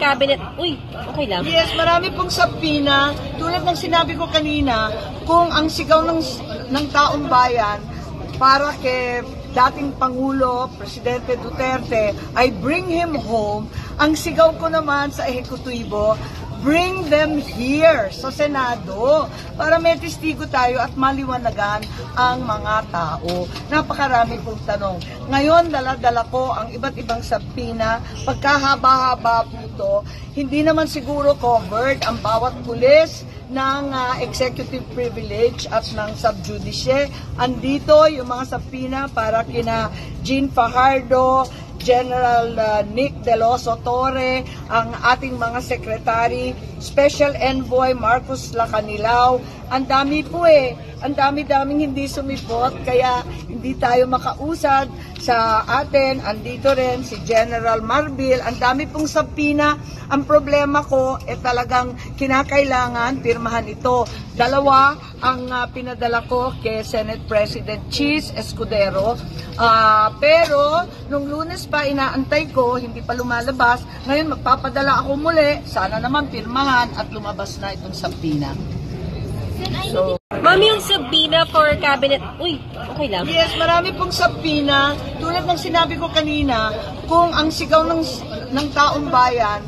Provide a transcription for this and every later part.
cabinet. Uy, okay lang. Yes, marami pong sabina. Tulad ng sinabi ko kanina, kung ang sigaw ng taong bayan para kay dating Pangulo, Presidente Duterte, ay bring him home, ang sigaw ko naman sa ehekutibo, bring them here sa Senado para may testigo tayo at maliwanagan ang mga tao. Napakarami pong tanong. Ngayon, dala-dala ko ang iba't ibang sabina. Pagkahaba-haba po ito, hindi naman siguro covered ang bawat pulis ng executive privilege at ng subjudice. Andito yung mga sabina para kina Jean Fajardo, General Nick De Loso Torre, ang ating mga secretary, Special Envoy Marcos Lacanilao. Ang dami po ang dami-daming hindi sumipot, kaya hindi tayo makausad sa atin. Andito rin si General Marbil. Ang dami pong sabina. Ang problema ko, talagang kinakailangan pirmahan ito. Dalawa ang pinadala ko kay Senate President Cheese Escudero. Pero nung Lunes pa inaantay ko, hindi pa lumalabas. Ngayon magpapadala ako muli. Sana naman pirmahan at lumabas na itong sabina. So, Ma'am, yung sabina for cabinet. Uy, okay lang. yes, marami pong sabina. Tulad ng sinabi ko kanina, kung ang sigaw ng taong bayan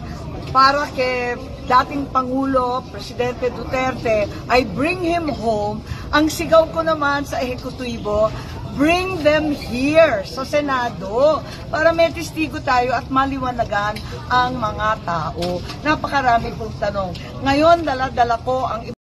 para kay dating Pangulo, Presidente Duterte, ay bring him home, ang sigaw ko naman sa ehekutibo, bring them here sa Senado para may testigo tayo at maliwanagan ang mga tao. Napakarami pong tanong. Ngayon, dala-dala ko ang